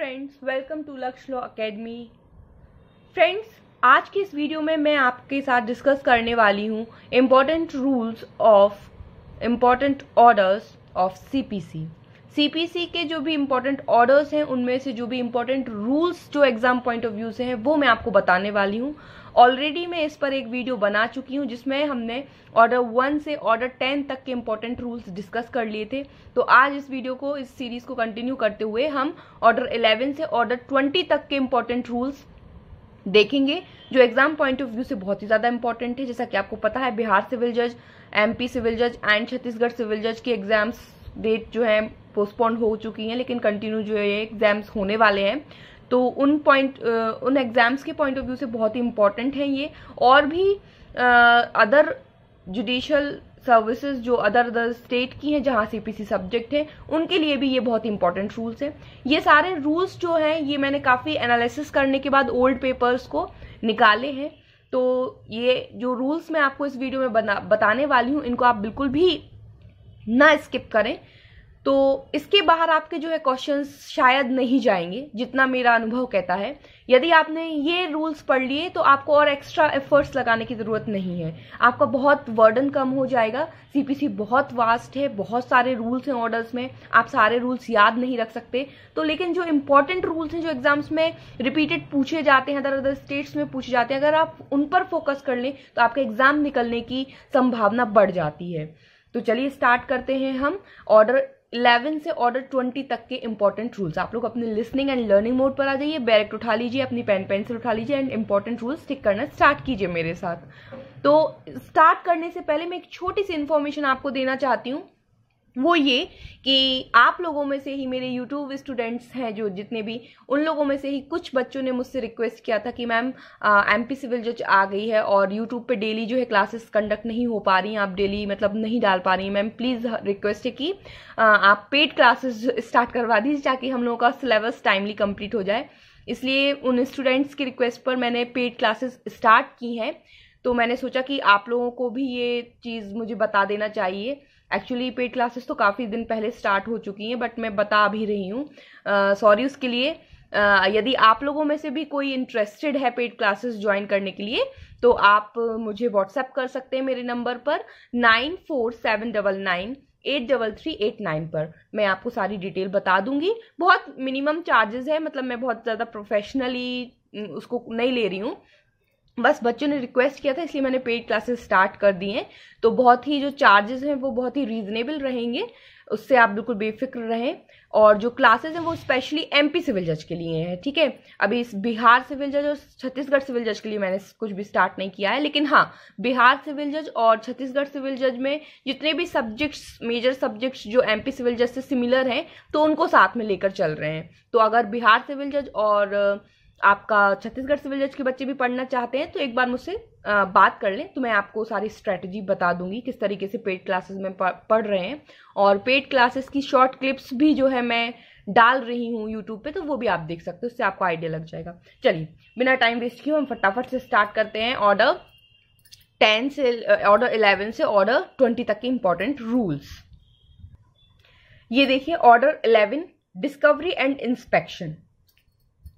Friends, welcome to लक्ष्य law academy. Friends, आज की इस वीडियो में मैं आपके साथ डिस्कस करने वाली हूँ important rules of important orders of CPC. CPC के जो भी इम्पॉर्टेंट ऑर्डर्स हैं उनमें से जो भी इम्पॉर्टेंट रूल्स जो एग्जाम पॉइंट ऑफ व्यू से हैं वो मैं आपको बताने वाली हूँ। ऑलरेडी मैं इस पर एक वीडियो बना चुकी हूँ जिसमें हमने ऑर्डर 1 से ऑर्डर 10 तक के इम्पोर्टेंट रूल्स डिस्कस कर लिए थे। तो आज इस वीडियो को, इस सीरीज को कंटिन्यू करते हुए हम ऑर्डर 11 से ऑर्डर 20 तक के इम्पोर्टेंट रूल्स देखेंगे जो एग्जाम पॉइंट ऑफ व्यू से बहुत ही ज्यादा इंपॉर्टेंट है। जैसा कि आपको पता है, बिहार सिविल जज, एमपी सिविल जज एंड छत्तीसगढ़ सिविल जज के एग्जाम्स डेट जो है पोस्टपोन हो चुकी हैं, लेकिन कंटिन्यू जो है एग्जाम्स होने वाले हैं। तो उन एग्जाम्स के पॉइंट ऑफ व्यू से बहुत ही इंपॉर्टेंट है ये। और भी अदर जुडिशियल सर्विसेज जो अदर स्टेट की हैं जहां सीपीसी सब्जेक्ट है, उनके लिए भी ये बहुत इंपॉर्टेंट रूल्स हैं। ये सारे रूल्स जो हैं ये मैंने काफी एनालिसिस करने के बाद ओल्ड पेपर्स को निकाले हैं। तो ये जो रूल्स मैं आपको इस वीडियो में बताने वाली हूँ, इनको आप बिल्कुल भी ना स्किप करें। तो इसके बाहर आपके जो है क्वेश्चंस शायद नहीं जाएंगे, जितना मेरा अनुभव कहता है। यदि आपने ये रूल्स पढ़ लिए तो आपको और एक्स्ट्रा एफर्ट्स लगाने की जरूरत नहीं है, आपका बहुत वर्डन कम हो जाएगा। सीपीसी बहुत वास्ट है, बहुत सारे रूल्स हैं ऑर्डर्स में, आप सारे रूल्स याद नहीं रख सकते। तो लेकिन जो इंपॉर्टेंट रूल्स हैं जो एग्जाम्स में रिपीटेड पूछे जाते हैं, अदर स्टेट्स में पूछे जाते हैं, अगर आप उन पर फोकस कर लें तो आपका एग्जाम निकलने की संभावना बढ़ जाती है। तो चलिए स्टार्ट करते हैं हम ऑर्डर 11 से ऑर्डर 20 तक के इंपॉर्टेंट रूल्स। आप लोग अपने लिसनिंग एंड लर्निंग मोड पर आ जाइए, बैरेक्ट उठा लीजिए, अपनी पेन पेंसिल उठा लीजिए एंड इंपॉर्टेंट रूल्स टिक करना स्टार्ट कीजिए मेरे साथ। तो स्टार्ट करने से पहले मैं एक छोटी सी इंफॉर्मेशन आपको देना चाहती हूँ, वो ये कि आप लोगों में से ही मेरे यूट्यूब स्टूडेंट्स हैं जो जितने भी, उन लोगों में से ही कुछ बच्चों ने मुझसे रिक्वेस्ट किया था कि मैम एमपी सिविल जज आ गई है और यूट्यूब पे डेली जो है क्लासेस कंडक्ट नहीं हो पा रही हैं, आप डेली मतलब नहीं डाल पा रही हैं। मैम प्लीज़ रिक्वेस्ट है कि आप पेड क्लासेस स्टार्ट करवा दीजिए ताकि हम लोगों का सिलेबस टाइमली कंप्लीट हो जाए। इसलिए उन स्टूडेंट्स की रिक्वेस्ट पर मैंने पेड क्लासेस स्टार्ट की हैं। तो मैंने सोचा कि आप लोगों को भी ये चीज़ मुझे बता देना चाहिए। एक्चुअली पेड क्लासेस तो काफ़ी दिन पहले स्टार्ट हो चुकी हैं, बट मैं बता भी रही हूँ, सॉरी उसके लिए। यदि आप लोगों में से भी कोई इंटरेस्टेड है पेड क्लासेस ज्वाइन करने के लिए तो आप मुझे व्हाट्सएप कर सकते हैं मेरे नंबर पर 9479983389 पर। मैं आपको सारी डिटेल बता दूंगी। बहुत मिनिमम चार्जेस है, मतलब मैं बहुत ज़्यादा प्रोफेशनली उसको नहीं ले रही हूँ, बस बच्चों ने रिक्वेस्ट किया था इसलिए मैंने पेड क्लासेस स्टार्ट कर दी हैं। तो बहुत ही जो चार्जेस हैं वो बहुत ही रीजनेबल रहेंगे, उससे आप बिल्कुल बेफिक्र रहें। और जो क्लासेस हैं वो स्पेशली एमपी सिविल जज के लिए हैं, ठीक है। अभी इस बिहार सिविल जज और छत्तीसगढ़ सिविल जज के लिए मैंने कुछ भी स्टार्ट नहीं किया है, लेकिन हाँ, बिहार सिविल जज और छत्तीसगढ़ सिविल जज में जितने भी सब्जेक्ट्स, मेजर सब्जेक्ट्स जो एमपी सिविल जज से सिमिलर हैं, तो उनको साथ में लेकर चल रहे हैं। तो अगर बिहार सिविल जज और आपका छत्तीसगढ़ सिविल जज के बच्चे भी पढ़ना चाहते हैं तो एक बार मुझसे बात कर लें, तो मैं आपको सारी स्ट्रेटजी बता दूंगी किस तरीके से पेड क्लासेस में पढ़ रहे हैं। और पेड क्लासेस की शॉर्ट क्लिप्स भी जो है मैं डाल रही हूँ यूट्यूब पे, तो वो भी आप देख सकते हो, उससे आपको आइडिया लग जाएगा। चलिए बिना टाइम वेस्ट किए हम फटाफट से स्टार्ट करते हैं ऑर्डर 11 से ऑर्डर 20 तक के इंपॉर्टेंट रूल्स। ये देखिए ऑर्डर 11, डिस्कवरी एंड इंस्पेक्शन।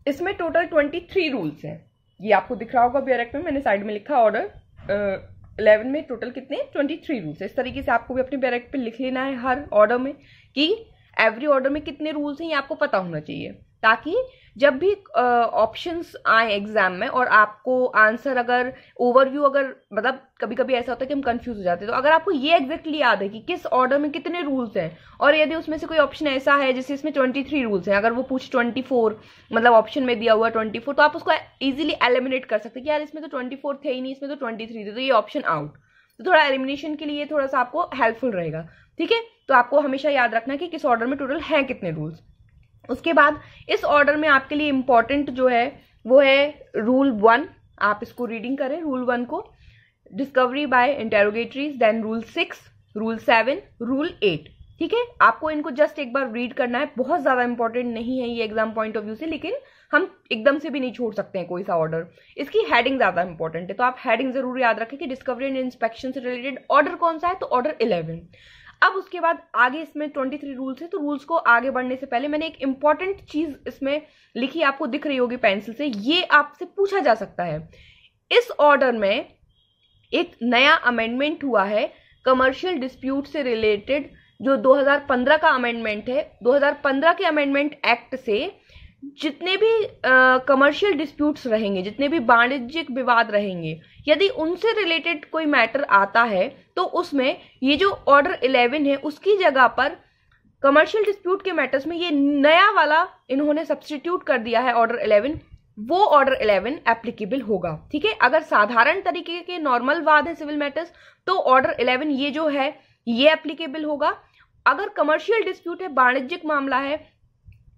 इसमें टोटल 23 रूल्स हैं। ये आपको दिख रहा होगा बैरेक्ट में, मैंने साइड में लिखा ऑर्डर 11 में टोटल कितने 23 रूल्स है। इस तरीके से आपको भी अपने बैरेक्ट पे लिख लेना है हर ऑर्डर में कि एवरी ऑर्डर में कितने रूल्स हैं, ये आपको पता होना चाहिए, ताकि जब भी ऑप्शंस आए एग्जाम में और आपको आंसर अगर ओवरव्यू, अगर मतलब कभी कभी ऐसा होता है कि हम कंफ्यूज हो जाते हैं, तो अगर आपको ये एग्जैक्टली याद है कि किस ऑर्डर में कितने रूल्स हैं, और यदि उसमें से कोई ऑप्शन ऐसा है जैसे इसमें 23 रूल्स हैं, अगर वो पूछ 24, मतलब ऑप्शन में दिया हुआ 24, तो आप उसको इजीली एलिमिनेट कर सकते हैं कि यार इसमें तो 24 थे ही नहीं, इसमें तो 23 थे, तो ये ऑप्शन आउट। तो थोड़ा एलिमिनेशन के लिए थोड़ा सा आपको हेल्पफुल रहेगा, ठीक है। तो आपको हमेशा याद रखना है कि किस ऑर्डर में टोटल है कितने रूल्स। उसके बाद इस ऑर्डर में आपके लिए इंपॉर्टेंट जो है वो है रूल 1। आप इसको रीडिंग करें रूल 1 को, discovery by interrogatories, then rule 6, rule 7, rule 8, ठीक है। आपको इनको जस्ट एक बार रीड करना है, बहुत ज्यादा इंपॉर्टेंट नहीं है ये एग्जाम पॉइंट ऑफ व्यू से, लेकिन हम एकदम से भी नहीं छोड़ सकते हैं कोई सा ऑर्डर। इसकी हेडिंग ज्यादा इंपॉर्टेंट है, तो आप हेडिंग जरूर याद रखें कि डिस्कवरी एंड इंस्पेक्शन से रिलेटेड ऑर्डर कौन सा है, तो ऑर्डर 11। अब उसके बाद आगे इसमें 23 रूल्स है, तो रूल्स को आगे बढ़ने से पहले मैंने एक इंपॉर्टेंट चीज इसमें लिखी, आपको दिख रही होगी पेंसिल से, ये आपसे पूछा जा सकता है। इस ऑर्डर में एक नया अमेंडमेंट हुआ है कमर्शियल डिस्प्यूट से रिलेटेड, जो 2015 का अमेंडमेंट है। 2015 के अमेंडमेंट एक्ट से जितने भी कमर्शियल डिस्प्यूट्स रहेंगे, जितने भी वाणिज्यिक विवाद रहेंगे, यदि उनसे रिलेटेड कोई मैटर आता है तो उसमें ये जो ऑर्डर 11 है उसकी जगह पर कमर्शियल डिस्प्यूट के मैटर्स में ये नया वाला इन्होंने सब्स्टिट्यूट कर दिया है ऑर्डर 11, वो ऑर्डर 11 एप्लीकेबल होगा। ठीक है, अगर साधारण तरीके के नॉर्मल वाद है सिविल मैटर्स तो ऑर्डर 11 ये जो है ये एप्लीकेबल होगा। अगर कमर्शियल डिस्प्यूट है, वाणिज्यिक मामला है,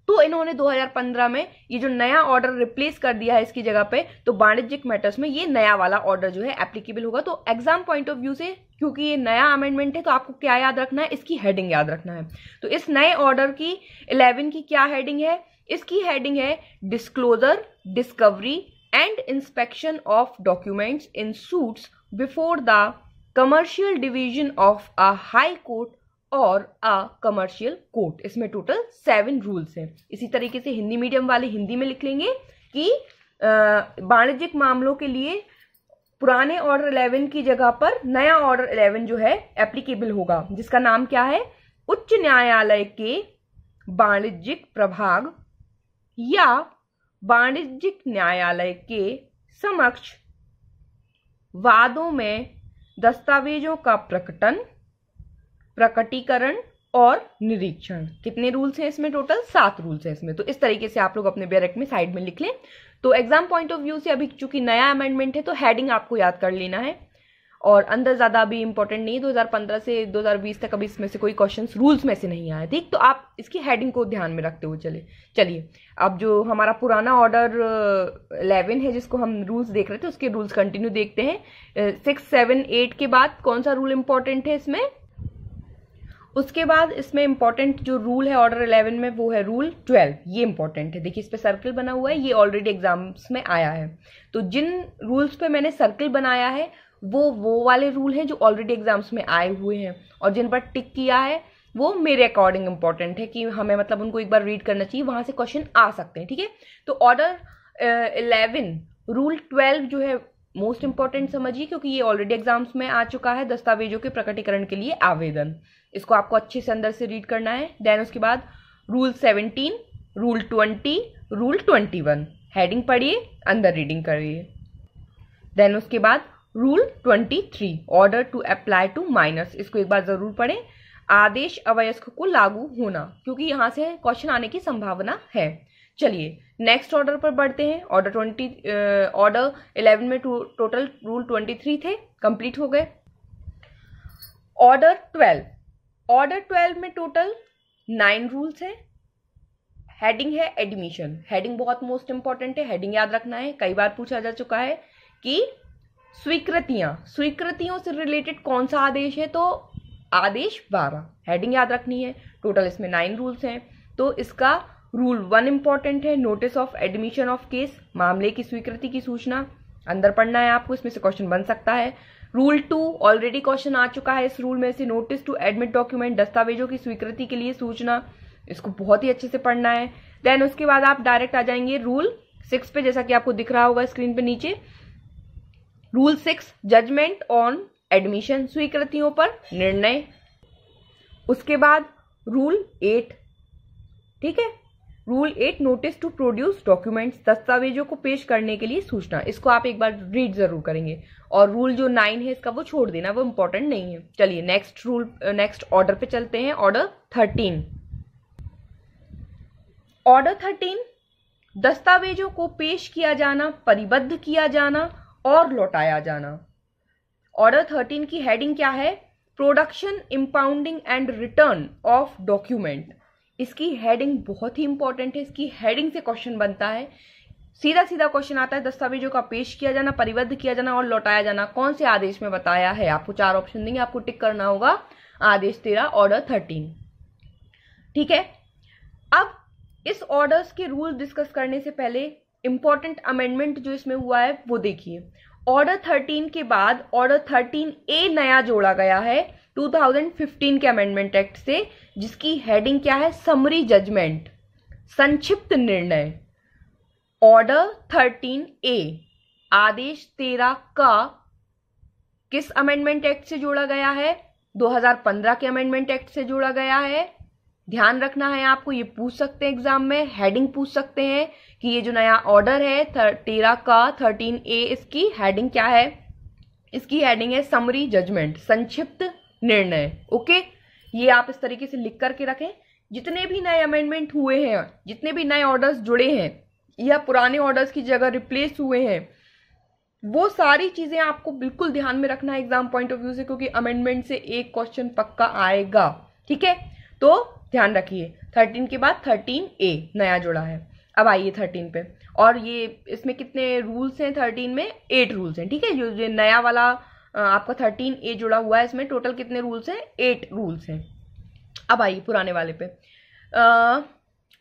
तो इन्होंने 2015 में ये जो नया ऑर्डर रिप्लेस कर दिया है इसकी जगह पे, तो वाणिज्यिक मैटर्स में ये नया वाला ऑर्डर जो है एप्लीकेबल होगा। तो एग्जाम पॉइंट ऑफ व्यू से क्योंकि ये नया अमेंडमेंट है तो आपको क्या याद रखना है, इसकी हेडिंग याद रखना है। तो इस नए ऑर्डर की 11 की क्या हेडिंग है, इसकी हेडिंग है disclosure, discovery and inspection of documents in suits before the commercial division of a high court और अ कमर्शियल कोर्ट। इसमें टोटल 7 रूल्स हैं। इसी तरीके से हिंदी मीडियम वाले हिंदी में लिख लेंगे कि वाणिज्यिक मामलों के लिए पुराने ऑर्डर 11 की जगह पर नया ऑर्डर 11 जो है एप्लीकेबल होगा, जिसका नाम क्या है, उच्च न्यायालय के वाणिज्यिक प्रभाग या वाणिज्यिक न्यायालय के समक्ष वादों में दस्तावेजों का प्रकटीकरण और निरीक्षण। कितने रूल्स हैं इसमें, टोटल 7 रूल्स हैं इसमें। तो इस तरीके से आप लोग अपने बैरक में साइड में लिख लें। तो एग्जाम पॉइंट ऑफ व्यू से अभी चूंकि नया अमेंडमेंट है तो हेडिंग आपको याद कर लेना है, और अंदर ज्यादा अभी इंपॉर्टेंट नहीं। 2015 से 2020 तक अभी इसमें से कोई क्वेश्चन रूल्स में से नहीं आया, ठीक। तो आप इसकी हेडिंग को ध्यान में रखते हुए चलिए अब जो हमारा पुराना ऑर्डर 11 है जिसको हम रूल्स देख रहे थे उसके रूल्स कंटिन्यू देखते हैं। 6, 7, 8 के बाद कौन सा रूल इंपॉर्टेंट है इसमें, उसके बाद इसमें इंपॉर्टेंट जो रूल है ऑर्डर 11 में वो है रूल 12। ये इंपॉर्टेंट है, देखिए इस पे सर्कल बना हुआ है, ये ऑलरेडी एग्जाम्स में आया है। तो जिन रूल्स पे मैंने सर्कल बनाया है वो वाले रूल हैं जो ऑलरेडी एग्जाम्स में आए हुए हैं, और जिन पर टिक किया है वो मेरे अकॉर्डिंग इंपॉर्टेंट है कि हमें मतलब उनको एक बार रीड करना चाहिए, वहां से क्वेश्चन आ सकते हैं, ठीक है। तो ऑर्डर 11 रूल 12 जो है मोस्ट इंपॉर्टेंट समझिए, क्योंकि ये ऑलरेडी एग्जाम्स में आ चुका है, दस्तावेजों के प्रकटीकरण के लिए आवेदन। इसको आपको अच्छे से अंदर से रीड करना है। देन उसके बाद रूल 17, रूल 20, रूल 21, हेडिंग पढ़िए, अंदर रीडिंग करिए। देन उसके बाद rule 23, order to apply to minors, इसको एक बार जरूर पढ़ें। आदेश अवयस्क को लागू होना, क्योंकि यहां से क्वेश्चन आने की संभावना है। चलिए नेक्स्ट ऑर्डर पर बढ़ते हैं। ऑर्डर 11 में टोटल रूल 23 थे, कंप्लीट हो गए। ऑर्डर 12 में टोटल 9 रूल्स हैं। हेडिंग है एडमिशन, हेडिंग बहुत मोस्ट इंपॉर्टेंट है, हेडिंग याद रखना है। कई बार पूछा जा चुका है कि स्वीकृतियों से रिलेटेड कौन सा आदेश है, तो आदेश 12, हेडिंग याद रखनी है। टोटल इसमें 9 रूल्स हैं। तो इसका रूल 1 इंपॉर्टेंट है, notice of admission of case, मामले की स्वीकृति की सूचना, अंदर पढ़ना है आपको, इसमें से क्वेश्चन बन सकता है। रूल 2 ऑलरेडी क्वेश्चन आ चुका है इस रूल में से, नोटिस टू एडमिट डॉक्यूमेंट, दस्तावेजों की स्वीकृति के लिए सूचना, इसको बहुत ही अच्छे से पढ़ना है। देन उसके बाद आप डायरेक्ट आ जाएंगे रूल 6 पे, जैसा कि आपको दिख रहा होगा स्क्रीन पे नीचे। रूल 6 जजमेंट ऑन एडमिशन, स्वीकृतियों पर निर्णय। उसके बाद रूल 8, ठीक है, rule 8 notice to produce documents, दस्तावेजों को पेश करने के लिए सूचना, इसको आप एक बार रीड जरूर करेंगे। और रूल जो 9 है इसका वो छोड़ देना, वो इंपॉर्टेंट नहीं है। चलिए नेक्स्ट ऑर्डर पे चलते हैं। ऑर्डर 13, ऑर्डर 13 दस्तावेजों को पेश किया जाना, परिबद्ध किया जाना और लौटाया जाना। ऑर्डर 13 की हेडिंग क्या है, production, impounding and return of document. इसकी हेडिंग बहुत ही इंपॉर्टेंट है, इसकी हेडिंग से क्वेश्चन बनता है, सीधा क्वेश्चन आता है, दस्तावेजों का पेश किया जाना, परिबद्ध किया जाना और लौटाया जाना कौन से आदेश में बताया है। आपको 4 ऑप्शन देंगे, आपको टिक करना होगा आदेश 13 ऑर्डर 13, ठीक है। अब इस ऑर्डर्स के रूल डिस्कस करने से पहले इंपॉर्टेंट अमेंडमेंट जो इसमें हुआ है वो देखिए। ऑर्डर 13 के बाद ऑर्डर 13A नया जोड़ा गया है, 2015 के अमेंडमेंट एक्ट से, जिसकी हेडिंग क्या है, समरी जजमेंट, संक्षिप्त निर्णय। ऑर्डर 13A, आदेश 13 का किस अमेंडमेंट एक्ट से जोड़ा गया है, 2015 के अमेंडमेंट एक्ट से जोड़ा गया है। ध्यान रखना है आपको, ये पूछ सकते हैं एग्जाम में, हेडिंग पूछ सकते हैं कि ये जो नया ऑर्डर है 13 का 13A, इसकी हेडिंग क्या है, इसकी हेडिंग है समरी जजमेंट, संक्षिप्त निर्णय। ओके, ये आप इस तरीके से लिख करके रखें। जितने भी नए अमेंडमेंट हुए हैं, जितने भी नए ऑर्डर्स जुड़े हैं या पुराने ऑर्डर्स की जगह रिप्लेस हुए हैं, वो सारी चीजें आपको बिल्कुल ध्यान में रखना है एग्जाम पॉइंट ऑफ व्यू से, क्योंकि अमेंडमेंट से एक क्वेश्चन पक्का आएगा। ठीक है, तो ध्यान रखिए। 13 के बाद 13A नया जुड़ा है। अब आइए 13 पे, और ये इसमें कितने रूल्स हैं, 13 में 8 रूल्स हैं। ठीक है, जो नया वाला आपका 13A जुड़ा हुआ है, इसमें टोटल कितने रूल्स हैं, 8 रूल्स हैं। अब आइए पुराने वाले पे,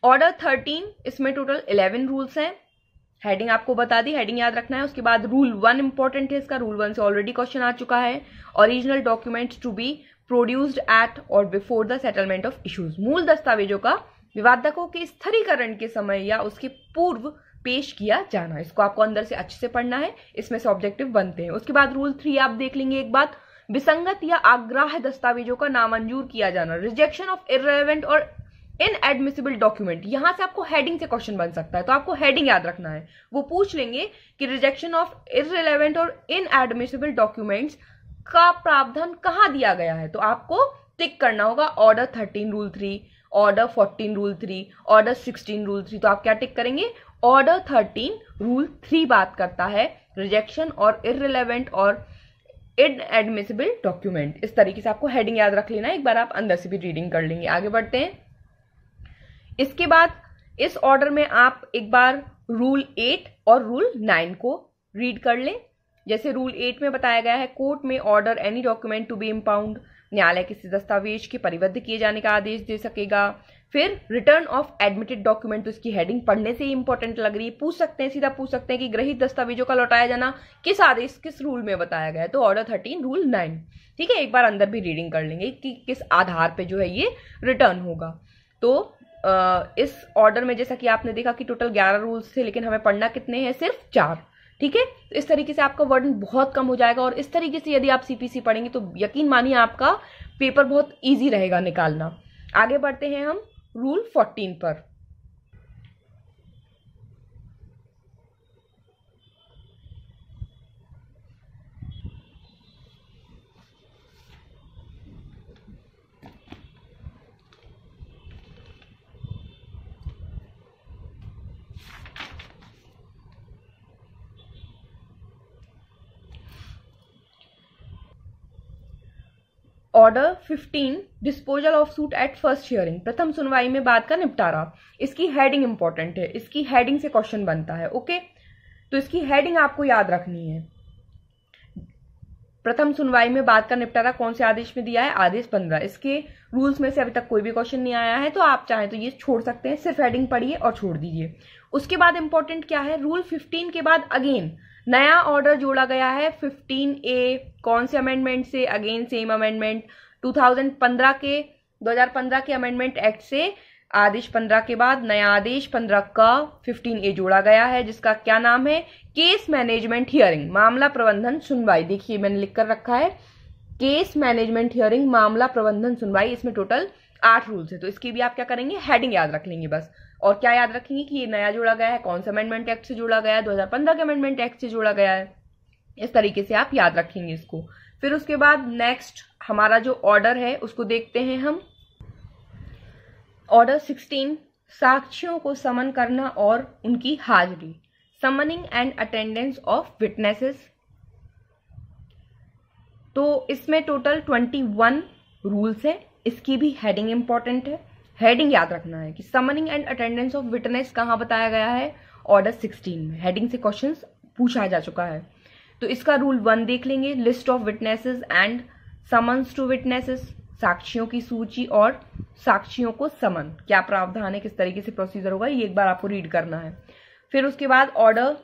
ऑर्डर 13, इसमें टोटल 11 रूल्स हैं। हेडिंग आपको बता दी, हेडिंग याद रखना है। उसके बाद रूल 1 इंपॉर्टेंट है इसका, रूल 1 से ऑलरेडी क्वेश्चन आ चुका है। Original documents to be produced at or before the settlement of issues, मूल दस्तावेजों का विवादकों के स्थिरीकरण के समय या उसके पूर्व पेश किया जाना। इसको आपको अंदर से अच्छे से पढ़ना है, इसमें से ऑब्जेक्टिव बनते हैं। उसके बाद रूल 3 आप देख लेंगे एक बात, विसंगत या अग्राह्य दस्तावेजों का नामंजूर किया जाना, रिजेक्शन ऑफ इररिलेवेंट और इनएडमिसिबल डॉक्यूमेंट। यहां से आपको हेडिंग से क्वेश्चन बन सकता है, तो आपको हेडिंग याद रखना है। वो पूछ लेंगे कि रिजेक्शन ऑफ इररिलेवेंट और इनएडमिसिबल डॉक्यूमेंट्स का प्रावधान कहां दिया गया है, तो आपको टिक करना होगा order 13 rule 3, order 14 rule 3, order 16 rule 3। तो आप क्या टिक करेंगे, ऑर्डर 13 रूल 3 बात करता है रिजेक्शन और इररिलेवेंट और इनएडमिसिबल डॉक्यूमेंट। इस तरीके से आपको हेडिंग याद रख लेना है, एक बार आप अंदर से भी रीडिंग कर लेंगे। आगे बढ़ते हैं। इसके बाद इस ऑर्डर में आप एक बार रूल 8 और रूल 9 को रीड कर लें। जैसे रूल 8 में बताया गया है, कोर्ट में order any document to be impound, न्यायालय किसी दस्तावेज के परिबद्ध किए जाने का आदेश दे सकेगा। फिर रिटर्न ऑफ एडमिटेड डॉक्यूमेंट, तो इसकी हेडिंग पढ़ने से ही इंपॉर्टेंट लग रही है, पूछ सकते हैं, सीधा पूछ सकते हैं कि ग्रहित दस्तावेजों का लौटाया जाना किस आदेश, किस रूल में बताया गया है, तो ऑर्डर 13 रूल 9। ठीक है, एक बार अंदर भी रीडिंग कर लेंगे कि किस आधार पे जो है ये रिटर्न होगा। तो इस ऑर्डर में जैसा कि आपने देखा कि टोटल 11 रूल्स थे, लेकिन हमें पढ़ना कितने हैं, सिर्फ 4। ठीक है, तो इस तरीके से आपका वर्डन बहुत कम हो जाएगा, और इस तरीके से यदि आप सीपीसी पढ़ेंगे तो यकीन मानिए आपका पेपर बहुत इजी रहेगा निकालना। आगे बढ़ते हैं हम रूल 14 पर। Order 15, disposal of suit at first hearing, प्रथम सुनवाई में बात का निपटारा। इसकी हेडिंग इंपॉर्टेंट है, इसकी हेडिंग से क्वेश्चन बनता है। ओके, तो इसकी हेडिंग आपको याद रखनी है। प्रथम सुनवाई में बात का निपटारा कौन से आदेश में दिया है, आदेश 15। इसके रूल्स में से अभी तक कोई भी क्वेश्चन नहीं आया है, तो आप चाहें तो ये छोड़ सकते हैं, सिर्फ हेडिंग पढ़िए और छोड़ दीजिए। उसके बाद इंपॉर्टेंट क्या है, रूल 15 के बाद अगेन नया ऑर्डर जोड़ा गया है 15A। कौन से अमेंडमेंट से, अगेन सेम अमेंडमेंट, 2015 के अमेंडमेंट एक्ट से आदेश 15 के बाद नया आदेश 15 का 15A जोड़ा गया है, जिसका क्या नाम है, केस मैनेजमेंट हियरिंग, मामला प्रबंधन सुनवाई। देखिए मैंने लिख कर रखा है केस मैनेजमेंट हियरिंग, मामला प्रबंधन सुनवाई। इसमें टोटल 8 रूल्स है, तो इसकी भी आप क्या करेंगे, हेडिंग याद रख लेंगे बस। और क्या याद रखेंगे कि ये नया जोड़ा गया है, कौन सा अमेंडमेंट एक्ट से जोड़ा गया है, 2015 के अमेंडमेंट एक्ट से जोड़ा गया है। इस तरीके से आप याद रखेंगे इसको। फिर उसके बाद नेक्स्ट हमारा जो ऑर्डर है उसको देखते हैं हम। ऑर्डर 16, साक्ष्यों को समन करना और उनकी हाजिरी, summoning and attendance of witnesses. तो इसमें टोटल 21 रूल्स है, इसकी भी हेडिंग इंपॉर्टेंट है। हेडिंग याद रखना है कि summoning and attendance of witness कहां बताया गया है, ऑर्डर 16 में। हेडिंग से क्वेश्चंस पूछा जा चुका है, तो इसका रूल 1 देख लेंगे, list of witnesses and summons to witnesses, साक्षियों की सूची और साक्षियों को समन, क्या प्रावधान है, किस तरीके से प्रोसीजर होगा, ये एक बार आपको रीड करना है। फिर उसके बाद order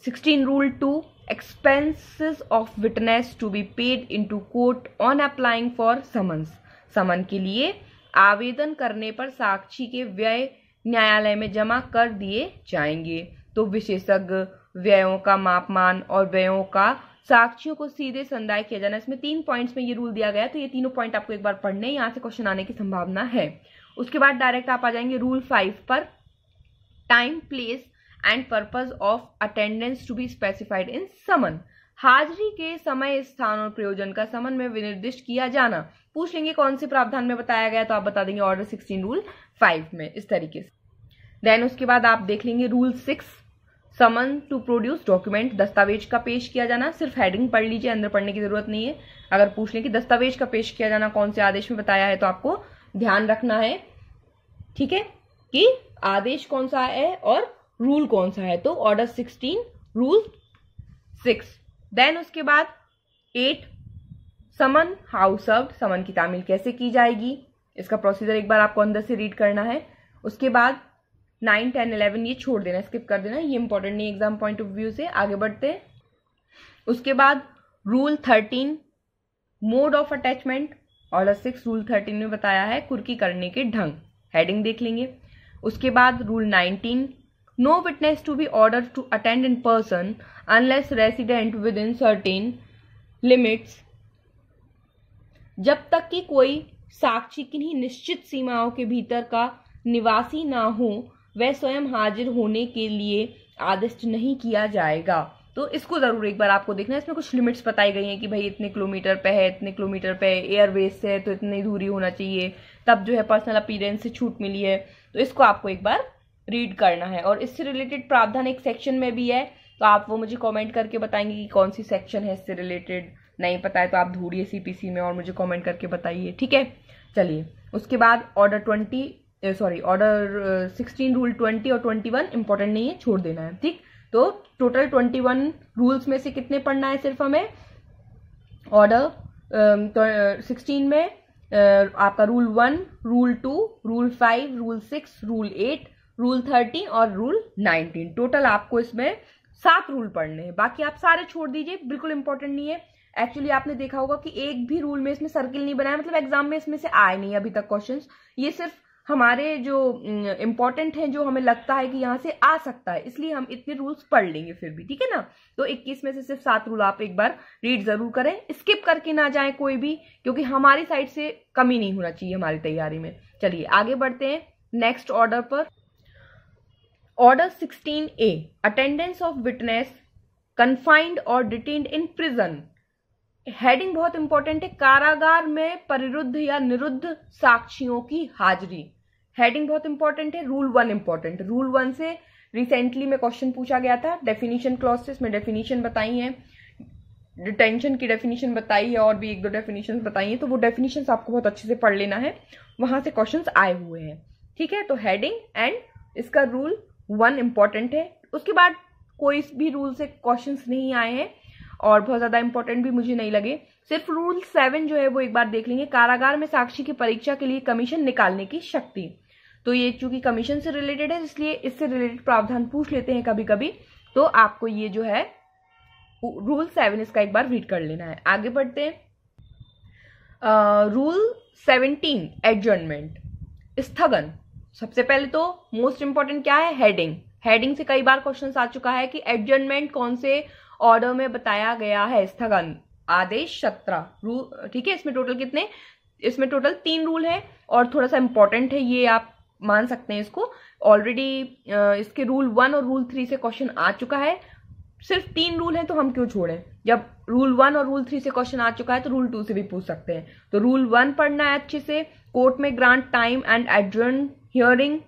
16 rule 2, expenses of witness to be paid into court on applying for summons. समन के लिए आवेदन करने पर साक्षी के व्यय न्यायालय में जमा कर दिए जाएंगे। तो विशेषज्ञ व्ययों का मापमान और व्ययों का साक्षियों को सीधे संदाय किया जाना। इसमें 3 पॉइंट्स में ये रूल दिया गया है, तो ये तीनों पॉइंट आपको एक बार पढ़ने, यहाँ से क्वेश्चन आने की संभावना है। उसके बाद डायरेक्ट आप आ जाएंगे रूल 5 पर, time, place and purpose of attendance to be specified in summon. हाजिरी के समय, स्थान और प्रयोजन का समन में विनिर्दिष्ट किया जाना। पूछ लेंगे कौन से प्रावधान में बताया गया, तो आप बता देंगे ऑर्डर 16 रूल 5 में, इस तरीके से। देन उसके बाद आप देख लेंगे rule 6, summon to produce document, दस्तावेज का पेश किया जाना। सिर्फ हेडिंग पढ़ लीजिए, अंदर पढ़ने की जरूरत नहीं है। अगर पूछ लें कि दस्तावेज का पेश किया जाना कौन से आदेश में बताया है, तो आपको ध्यान रखना है, ठीक है, कि आदेश कौन सा है और रूल कौन सा है। तो ऑर्डर 16 रूल 6। देन उसके बाद 8, समन हाउ सर्व्ड, समन की तामील कैसे की जाएगी, इसका प्रोसीजर एक बार आपको अंदर से रीड करना है। उसके बाद 9, 10, 11 ये छोड़ देना, स्किप कर देना, ये इंपॉर्टेंट नहीं एग्जाम पॉइंट ऑफ व्यू से। आगे बढ़ते हैं। उसके बाद rule 13, mode of attachment, order 6 rule 13 में बताया है कुर्की करने के ढंग, हेडिंग देख लेंगे। उसके बाद rule 19, no witness to be order to attend in person unless resident within certain limits, जब तक कि कोई साक्षी किन्हीं निश्चित सीमाओं के भीतर का निवासी ना हो, वह स्वयं हाजिर होने के लिए आदेश नहीं किया जाएगा। तो इसको जरूर एक बार आपको देखना है। इसमें कुछ लिमिट्स बताई गई हैं कि भाई इतने किलोमीटर पे है, इतने किलोमीटर पे एयरवेज से है तो इतनी दूरी होना चाहिए, तब जो है पर्सनल अपीयरेंस से छूट मिली है। तो इसको आपको एक बार रीड करना है। और इससे रिलेटेड प्रावधान एक सेक्शन में भी है, तो आप वो मुझे कॉमेंट करके बताएंगे कि कौन सी सेक्शन है इससे रिलेटेड। नहीं पता है तो आप ढूंढिए सीपीसी में और मुझे कॉमेंट करके बताइए, ठीक है। चलिए उसके बाद ऑर्डर 16 रूल 20 और 21 इंपॉर्टेंट नहीं है, छोड़ देना है, ठीक। तो टोटल 21 रूल्स में से कितने पढ़ना है सिर्फ हमें, ऑर्डर 16 में आपका rule 1, rule 2, rule 5, rule 6, rule 8, rule 13 और रूल 19। टोटल आपको इसमें 7 रूल पढ़ने हैं, बाकी आप सारे छोड़ दीजिए, बिल्कुल इंपॉर्टेंट नहीं है। एक्चुअली आपने देखा होगा कि एक भी रूल में इसमें सर्किल नहीं बनाया, मतलब एग्जाम में इसमें से आए नहीं अभी तक क्वेश्चंस। ये सिर्फ हमारे जो इंपॉर्टेंट हैं, जो हमें लगता है कि यहाँ से आ सकता है, इसलिए हम इतने रूल्स पढ़ लेंगे फिर भी, ठीक है ना। तो 21 में से सिर्फ 7 रूल आप एक बार रीड जरूर करें, स्किप करके ना जाए कोई भी, क्योंकि हमारी साइड से कमी नहीं होना चाहिए हमारी तैयारी में। चलिए आगे बढ़ते हैं नेक्स्ट ऑर्डर पर। Order 16A, attendance of witness confined और डिटेन्ड इन प्रिजन। हेडिंग बहुत इंपॉर्टेंट है, कारागार में परिरुद्ध या निरुद्ध साक्षियों की हाजिरी। हेडिंग बहुत इंपॉर्टेंट है। रूल 1 इंपॉर्टेंट, रूल 1 से रिसेंटली में क्वेश्चन पूछा गया था, डेफिनेशन क्लॉज से इसमें डेफिनेशन बताई है, डिटेंशन की डेफिनेशन बताई है और भी 1-2 डेफिनेशन बताई है। तो वो डेफिनेशन आपको बहुत अच्छे से पढ़ लेना है, वहां से क्वेश्चन आए हुए हैं, ठीक है। तो हेडिंग एंड इसका रूल 1 इंपॉर्टेंट है। उसके बाद कोई भी रूल से क्वेश्चन नहीं आए हैं और बहुत ज्यादा इंपॉर्टेंट भी मुझे नहीं लगे। सिर्फ रूल 7 जो है वो एक बार देख लेंगे, कारागार में साक्षी की परीक्षा के लिए कमीशन निकालने की शक्ति। तो ये चूंकि कमीशन से रिलेटेड है, इसलिए इससे रिलेटेड प्रावधान पूछ लेते हैं कभी कभी, तो आपको ये जो है रूल 7 इसका एक बार रीड कर लेना है। आगे बढ़ते हैं। रूल 17 एडजर्नमेंट, स्थगन। सबसे पहले तो मोस्ट इंपॉर्टेंट क्या है, हेडिंग। हेडिंग से कई बार क्वेश्चन आ चुका है कि एडजर्नमेंट कौन से ऑर्डर में बताया गया है, स्थगन आदेश 17 रूल, ठीक है। इसमें टोटल कितने, इसमें टोटल 3 रूल है और थोड़ा सा इंपॉर्टेंट है, ये आप मान सकते हैं इसको। ऑलरेडी इसके रूल 1 और रूल 3 से क्वेश्चन आ चुका है, सिर्फ 3 रूल है तो हम क्यों छोड़ें। जब रूल 1 और रूल 3 से क्वेश्चन आ चुका है तो रूल 2 से भी पूछ सकते हैं। तो रूल 1 पढ़ना है अच्छे से, कोर्ट में grant time and adjourn hearing,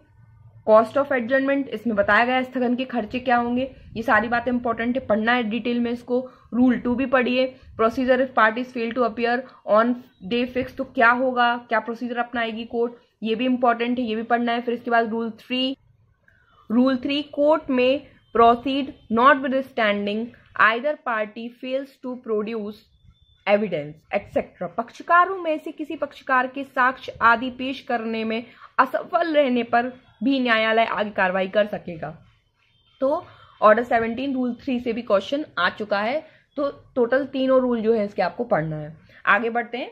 cost of adjournment, इसमें बताया गया स्थगन के खर्चे क्या होंगे, ये सारी बातें इंपॉर्टेंट है, पढ़ना है डिटेल में इसको। रूल 2 भी पढ़िए, procedure if parties fail to appear on day fix, तो क्या होगा, क्या प्रोसीजर अपनाएगी कोर्ट, ये भी इंपॉर्टेंट है, ये भी पढ़ना है। फिर इसके बाद रूल 3 कोर्ट में proceed notwithstanding either party fails to produce evidence etcetera, पक्षकारों में से किसी पक्षकार के साक्ष्य आदि पेश करने में असफल रहने पर भी न्यायालय आगे कार्रवाई कर सकेगा। तो ऑर्डर 17 रूल 3 से भी क्वेश्चन आ चुका है, तो टोटल तीनों रूल जो है इसके आपको पढ़ना है। आगे बढ़ते हैं।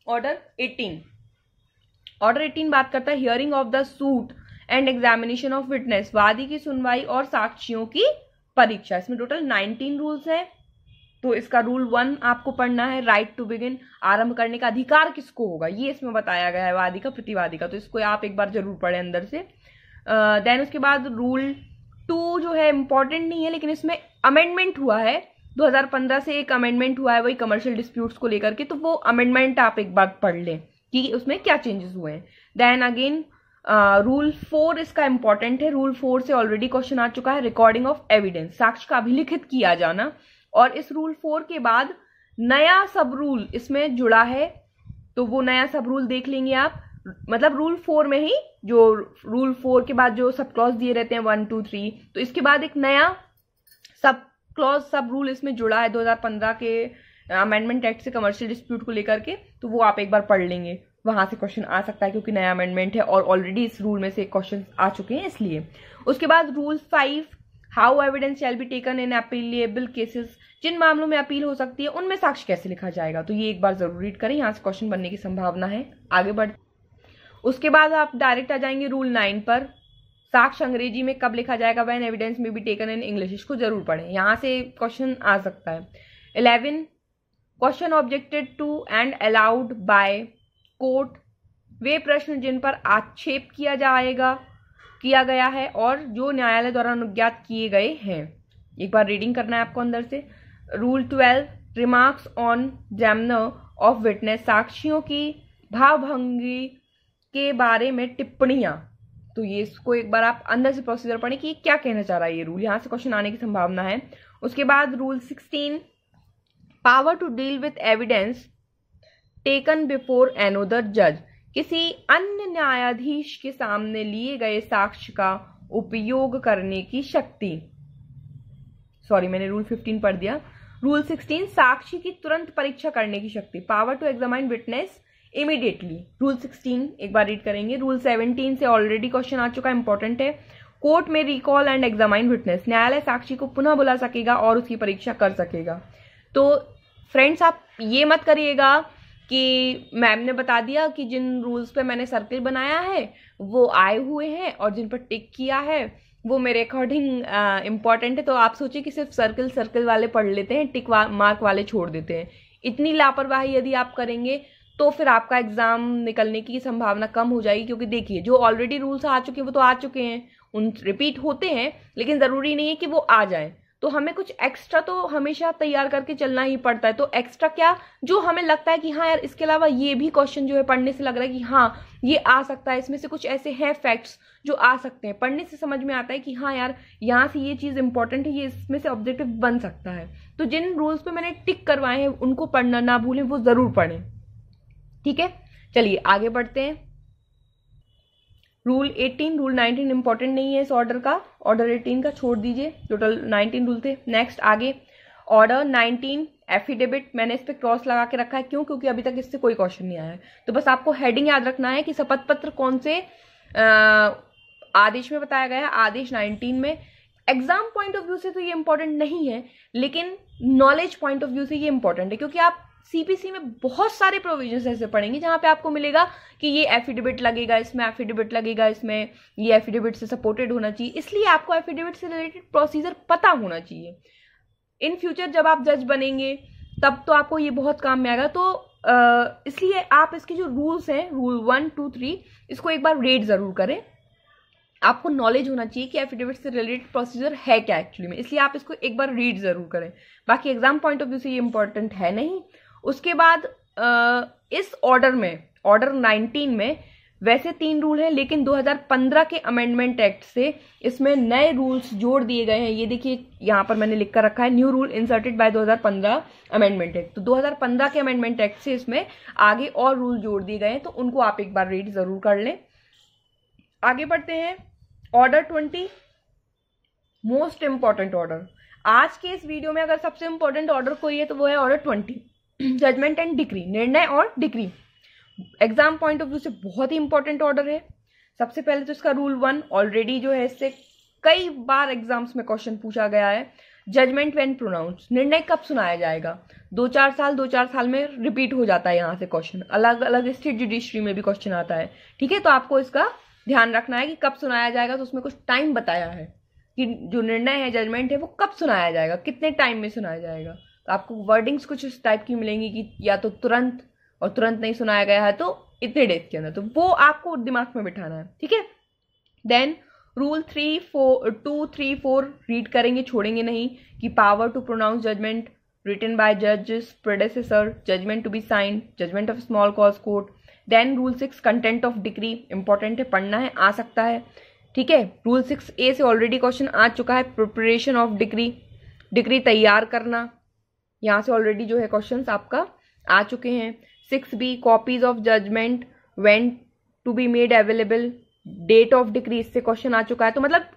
ऑर्डर 18 बात करता है hearing of the suit and examination of witness, वादी की सुनवाई और साक्षियों की परीक्षा। इसमें टोटल 19 रूल्स हैं। तो इसका रूल 1 आपको पढ़ना है, राइट टू बिगिन, आरंभ करने का अधिकार किसको होगा, ये इसमें बताया गया है, वादी का प्रतिवादी का। तो इसको आप एक बार जरूर पढ़ें अंदर से। देन उसके बाद रूल 2 जो है इंपॉर्टेंट नहीं है, लेकिन इसमें अमेंडमेंट हुआ है 2015 से, एक अमेंडमेंट हुआ है वही कमर्शियल डिस्प्यूट्स को लेकर के, तो वो अमेंडमेंट आप एक बार पढ़ लें कि उसमें क्या चेंजेस हुए हैं। देन अगेन रूल 4 इसका इंपॉर्टेंट है। रूल 4 से ऑलरेडी क्वेश्चन आ चुका है, रिकॉर्डिंग ऑफ एविडेंस, साक्ष्य का अभिलिखित किया जाना। और इस रूल 4 के बाद नया सब रूल इसमें जुड़ा है, तो वो नया सब रूल देख लेंगे आप। मतलब रूल 4 में ही जो रूल 4 के बाद जो सब क्लॉज दिए रहते हैं 1 2 3, तो इसके बाद एक नया सब क्लॉज सब रूल इसमें जुड़ा है 2015 के अमेंडमेंट एक्ट से कमर्शियल डिस्प्यूट को लेकर के, तो वो आप एक बार पढ़ लेंगे, वहां से क्वेश्चन आ सकता है क्योंकि नया अमेंडमेंट है और ऑलरेडी इस रूल में से क्वेश्चन आ चुके हैं इसलिए। उसके बाद rule 5 how evidence shall be taken in appealable cases, जिन मामलों में अपील हो सकती है उनमें साक्ष्य कैसे लिखा जाएगा, तो ये एक बार जरूर रीड करें, यहाँ से क्वेश्चन बनने की संभावना है। आगे बढ़ उसके बाद आप डायरेक्ट आ जाएंगे रूल 9 पर, साक्ष्य अंग्रेजी में कब लिखा जाएगा, व्हेन एविडेंस में बी टेकन इन इंग्लिश, इसको जरूर पढ़ें, यहाँ से क्वेश्चन आ सकता है। 11 question objected to and allowed by court, वे प्रश्न जिन पर आक्षेप किया गया है और जो न्यायालय द्वारा अनुज्ञात किए गए हैं, एक बार रीडिंग करना है आपको अंदर से। Rule 12 remarks on examiner of witness, साक्षियों की भावभंगी के बारे में टिप्पणियां, तो ये इसको एक बार आप अंदर से प्रोसीजर पढ़ें कि ये क्या कहना चाह रहा है ये रूल, यहां से क्वेश्चन आने की संभावना है। उसके बाद rule 16 power to deal with evidence taken before another जज, किसी अन्य न्यायाधीश के सामने लिए गए साक्ष्य का उपयोग करने की शक्ति, सॉरी मैंने रूल 15 पढ़ दिया। रूल 16 साक्षी की तुरंत परीक्षा करने की शक्ति, power to examine witness immediately, rule 16 एक बार रीड करेंगे। रूल 17 से ऑलरेडी क्वेश्चन आ चुका है, इंपॉर्टेंट है, कोर्ट में रिकॉल एंड एग्जामाइन विटनेस, न्यायालय साक्षी को पुनः बुला सकेगा और उसकी परीक्षा कर सकेगा। तो फ्रेंड्स आप ये मत करिएगा कि मैम ने बता दिया कि जिन रूल्स पे मैंने सर्किल बनाया है वो आए हुए हैं और जिन पर टिक किया है वो मेरे अकॉर्डिंग इंपॉर्टेंट है, तो आप सोचिए कि सिर्फ सर्किल वाले पढ़ लेते हैं, टिक मार्क वाले छोड़ देते हैं। इतनी लापरवाही यदि आप करेंगे तो फिर आपका एग्जाम निकलने की संभावना कम हो जाएगी, क्योंकि देखिए जो ऑलरेडी रूल्स आ चुके हैं वो तो आ चुके हैं, उन रिपीट होते हैं, लेकिन जरूरी नहीं है कि वो आ जाए, तो हमें कुछ एक्स्ट्रा तो हमेशा तैयार करके चलना ही पड़ता है। तो एक्स्ट्रा क्या, जो हमें लगता है कि हाँ यार इसके अलावा ये भी क्वेश्चन जो है पढ़ने से लग रहा है कि हाँ ये आ सकता है, इसमें से कुछ ऐसे हैं फैक्ट्स जो आ सकते हैं, पढ़ने से समझ में आता है कि हाँ यार यहाँ से ये चीज इंपॉर्टेंट है, ये इसमें से ऑब्जेक्टिव बन सकता है। तो जिन रूल्स पे मैंने टिक करवाए हैं उनको पढ़ना ना भूलें, वो जरूर पढ़ें, ठीक है। चलिए आगे बढ़ते हैं। रूल 18 रूल 19 इंपॉर्टेंट नहीं है इस ऑर्डर का, ऑर्डर 18 का छोड़ दीजिए, टोटल 19 रूल थे। नेक्स्ट आगे ऑर्डर 19 एफिडेविट, मैंने इस पे क्रॉस लगा के रखा है, क्यों, क्योंकि अभी तक इससे कोई क्वेश्चन नहीं आया है। तो बस आपको हेडिंग याद रखना है कि शपथ पत्र कौन से आदेश में बताया गया है, आदेश 19 में। एग्जाम पॉइंट ऑफ व्यू से तो ये इंपॉर्टेंट नहीं है, लेकिन नॉलेज पॉइंट ऑफ व्यू से ये इंपॉर्टेंट है, क्योंकि आप सीपीसी में बहुत सारे प्रोविजंस ऐसे पढ़ेंगे जहां पे आपको मिलेगा कि ये एफिडेविट लगेगा, इसमें एफिडेविट लगेगा, इसमें ये एफिडेविट से सपोर्टेड होना चाहिए, इसलिए आपको एफिडेविट से रिलेटेड प्रोसीजर पता होना चाहिए। इन फ्यूचर जब आप जज बनेंगे तब तो आपको ये बहुत काम में आएगा। तो इसलिए आप इसके जो रूल्स हैं, रूल 1 2 3, इसको एक बार रीड जरूर करें, आपको नॉलेज होना चाहिए कि एफिडेविट से रिलेटेड प्रोसीजर है क्या एक्चुअली में, इसलिए आप इसको एक बार रीड जरूर करें। बाकी एग्जाम पॉइंट ऑफ व्यू से ये इंपॉर्टेंट है नहीं। उसके बाद इस ऑर्डर में, ऑर्डर 19 में वैसे 3 रूल हैं, लेकिन 2015 के अमेंडमेंट एक्ट से इसमें नए रूल्स जोड़ दिए गए हैं। ये देखिए यहाँ पर मैंने लिख कर रखा है, new rule inserted by 2015 amendment act. तो 2015 के अमेंडमेंट एक्ट से इसमें आगे और रूल जोड़ दिए गए हैं, तो उनको आप एक बार रीड जरूर कर लें। आगे बढ़ते हैं। Order 20 most important order. आज के इस वीडियो में अगर सबसे इंपॉर्टेंट ऑर्डर कोई है तो वो है ऑर्डर 20, जजमेंट एंड डिक्री, निर्णय और decree. Exam point of view से बहुत ही इंपॉर्टेंट ऑर्डर है। सबसे पहले तो इसका रूल 1 ऑलरेडी जो है इससे कई बार एग्जाम्स में क्वेश्चन पूछा गया है, जजमेंट व्हेन प्रोनाउंस, निर्णय कब सुनाया जाएगा। 2-4 साल में रिपीट हो जाता है यहाँ से क्वेश्चन, अलग अलग स्टेट जुडिशरी में भी क्वेश्चन आता है। ठीक है, तो आपको इसका ध्यान रखना है कि कब सुनाया जाएगा। तो उसमें कुछ टाइम बताया है कि जो निर्णय है, जजमेंट है, वो कब सुनाया जाएगा, कितने टाइम में सुनाया जाएगा। तो आपको वर्डिंग्स कुछ इस टाइप की मिलेंगी कि या तो तुरंत, और तुरंत नहीं सुनाया गया है तो इतने डेज के अंदर। तो वो आपको दिमाग में बिठाना है। ठीक है, देन रूल 2, 3, 4 रीड करेंगे, छोड़ेंगे नहीं, कि power to pronounce judgment written by judge's predecessor, judgment to be signed, judgment of small cause court. Then rule 6 content of decree, important है, पढ़ना है, आ सकता है। ठीक है, रूल 6A से ऑलरेडी क्वेश्चन आ चुका है, प्रिपरेशन ऑफ डिक्री, डिक्री तैयार करना, यहाँ से ऑलरेडी जो है क्वेश्चंस आपका आ चुके हैं। 6B copies of judgment when to be made available, date of decree, इससे क्वेश्चन आ चुका है। तो मतलब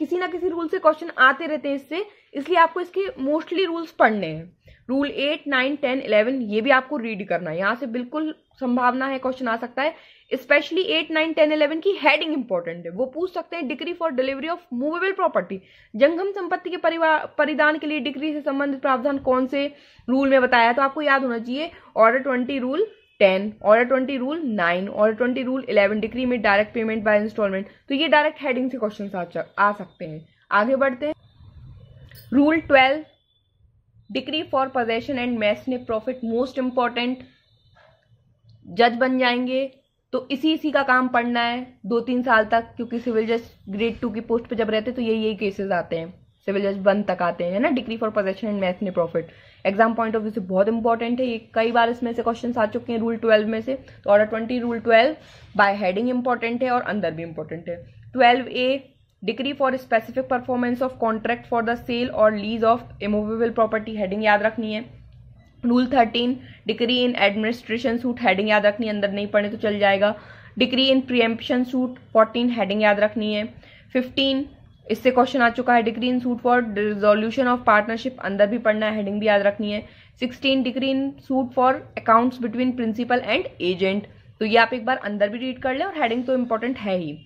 किसी ना किसी रूल से क्वेश्चन आते रहते हैं इससे, इसलिए आपको इसके मोस्टली रूल्स पढ़ने हैं। रूल 8, 9, 10, 11 ये भी आपको रीड करना है, यहाँ से बिल्कुल संभावना है क्वेश्चन आ सकता है। स्पेशली 8, 9, 10, 11 की हेडिंग इंपॉर्टेंट है, वो पूछ सकते हैं decree for delivery of movable property, जंगम संपत्ति के परिधान के लिए डिक्री से संबंधित प्रावधान कौन से रूल में बताया है। तो आपको याद होना चाहिए order 20 rule 10, order 20 rule 9, order 20 rule 11, decree में डायरेक्ट पेमेंट बाय इंस्टॉलमेंट। तो ये डायरेक्ट हेडिंग से क्वेश्चन आ सकते हैं। आगे बढ़ते हैं, rule 12 decree for possession and mesne profit, most important. जज बन जाएंगे तो इसी का काम पढ़ना है 2-3 साल तक, क्योंकि सिविल जज ग्रेड 2 की पोस्ट पे जब रहते तो यही केसेस आते हैं, सिविल जज 1 तक आते हैं, है ना। Decree for possession and mesne profit exam point of view से बहुत इंपॉर्टेंट है, ये कई बार इसमें से क्वेश्चन आ चुके हैं रूल 12 में से। तो order 20 rule 12 by heading important है और अंदर भी इंपॉर्टेंट है। 12A decree for specific performance of contract for the sale or lease of immovable property, heading याद रखनी है। Rule 13 decree in administration suit, heading याद रखनी है, अंदर नहीं पढ़े तो चल जाएगा। Decree in preemption suit 14, heading याद रखनी है। 15 इससे क्वेश्चन आ चुका है, decree in suit for resolution of partnership, अंदर भी पढ़ना है, हेडिंग भी याद रखनी है। 16 decree in suit for accounts between principal and agent, तो ये आप एक बार अंदर भी रीड कर ले और हेडिंग तो इंपॉर्टेंट है ही।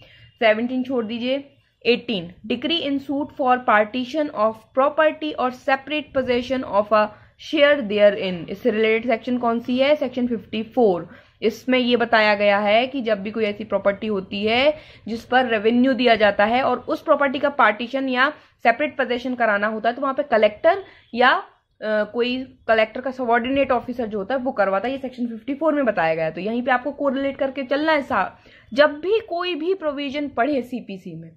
17 छोड़ दीजिए। 18 decree in suit for partition of property or separate possession of a share therein, इससे रिलेटेड सेक्शन कौन सी है, सेक्शन 54। इसमें ये बताया गया है कि जब भी कोई ऐसी प्रॉपर्टी होती है जिस पर रेवेन्यू दिया जाता है और उस प्रॉपर्टी का पार्टीशन या सेपरेट पोजेशन कराना होता है, तो वहां पे कलेक्टर या कोई कलेक्टर का सबऑर्डिनेट ऑफिसर जो होता है वो करवाता है, ये सेक्शन 54 में बताया गया है। तो यहीं पे आपको कोरिलेट करके चलना है। जब भी कोई भी प्रोविजन पढ़े सीपीसी में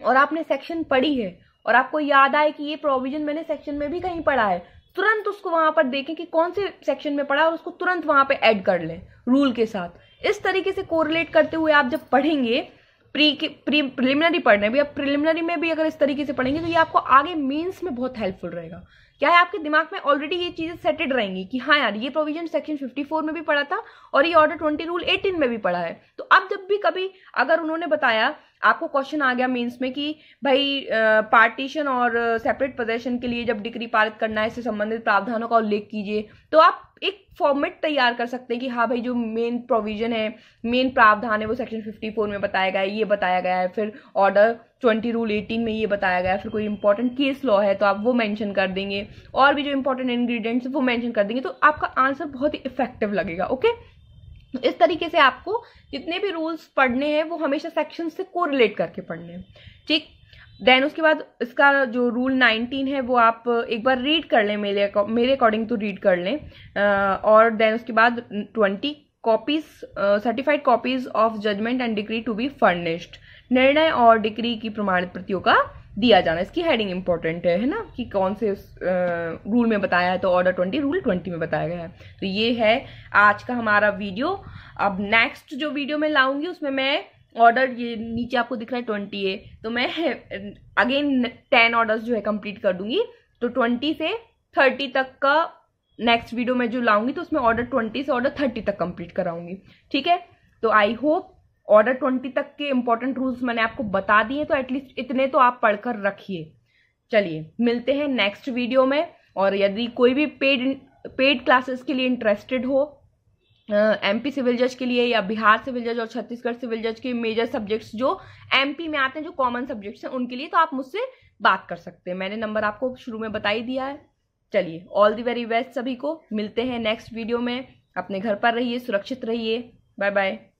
और आपने सेक्शन पढ़ी है और आपको याद आए कि ये प्रोविजन मैंने सेक्शन में भी कहीं पढ़ा है, तुरंत उसको वहां पर देखें कि कौन से सेक्शन में पढ़ा और उसको तुरंत वहां पे ऐड कर लें रूल के साथ। इस तरीके से कोरिलेट करते हुए आप जब पढ़ेंगे, प्रिलिमिनरी पढ़ना है भी, अब प्रिलिमिनरी में भी अगर इस तरीके से पढ़ेंगे तो ये आपको आगे मेंस में बहुत हेल्पफुल रहेगा। क्या है, आपके दिमाग में ऑलरेडी ये चीजें सेटेड रहेंगी कि हाँ यार, ये प्रोविजन सेक्शन 54 में भी पढ़ा था और ये ऑर्डर 20 रूल 18 में भी पढ़ा है। तो अब जब भी कभी अगर उन्होंने बताया, आपको क्वेश्चन आ गया मेंस में कि भाई पार्टीशन और सेपरेट पोजेशन के लिए जब डिक्री पारित करना है, इससे संबंधित प्रावधानों का उल्लेख कीजिए, तो आप एक फॉर्मेट तैयार कर सकते हैं कि हाँ भाई, जो मेन प्रोविजन है, मेन प्रावधान है, वो सेक्शन 54 में बताया गया है, ये बताया गया है, फिर ऑर्डर 20 रूल 18 में ये बताया गया है, फिर कोई इंपॉर्टेंट केस लॉ है तो आप वो मेंशन कर देंगे, और भी जो इंपॉर्टेंट इंग्रेडिएंट्स वो मेंशन कर देंगे, तो आपका आंसर बहुत ही इफेक्टिव लगेगा। ओके, इस तरीके से आपको जितने भी रूल्स पढ़ने हैं वो हमेशा सेक्शन से कोरिलेट करके पढ़ने हैं। ठीक, देन उसके बाद इसका जो रूल 19 है वो आप एक बार रीड कर लें, मेरे अकॉर्डिंग तो रीड कर लें। और देन उसके बाद 20 copies, certified copies of judgment and decree to be furnished, निर्णय और डिक्री की प्रमाणित प्रतियों का दिया जाना। इसकी हेडिंग इंपॉर्टेंट है ना, कि कौन से रूल में बताया है, तो ऑर्डर 20 रूल 20 में बताया गया है। तो ये है आज का हमारा वीडियो। अब नेक्स्ट जो वीडियो मैं लाऊंगी उसमें मैं ऑर्डर, ये नीचे आपको दिख रहा है 20A, तो मैं अगेन 10 ऑर्डर्स जो है कंप्लीट कर दूंगी। तो 20 से 30 तक का नेक्स्ट वीडियो में जो लाऊंगी तो उसमें ऑर्डर 20 से ऑर्डर 30 तक कंप्लीट कराऊंगी। ठीक है, तो आई होप ऑर्डर 20 तक के इंपॉर्टेंट रूल्स मैंने आपको बता दिए, तो एटलीस्ट इतने तो आप पढ़कर रखिए। चलिए मिलते हैं नेक्स्ट वीडियो में, और यदि कोई भी पेड क्लासेस के लिए इंटरेस्टेड हो एमपी सिविल जज के लिए या बिहार सिविल जज और छत्तीसगढ़ सिविल जज के मेजर सब्जेक्ट्स जो एमपी में आते हैं, जो कॉमन सब्जेक्ट्स हैं उनके लिए, तो आप मुझसे बात कर सकते हैं। मैंने नंबर आपको शुरू में बता ही दिया है। चलिए, ऑल द वेरी बेस्ट सभी को। मिलते हैं नेक्स्ट वीडियो में। अपने घर पर रहिए, सुरक्षित रहिए। Bye bye.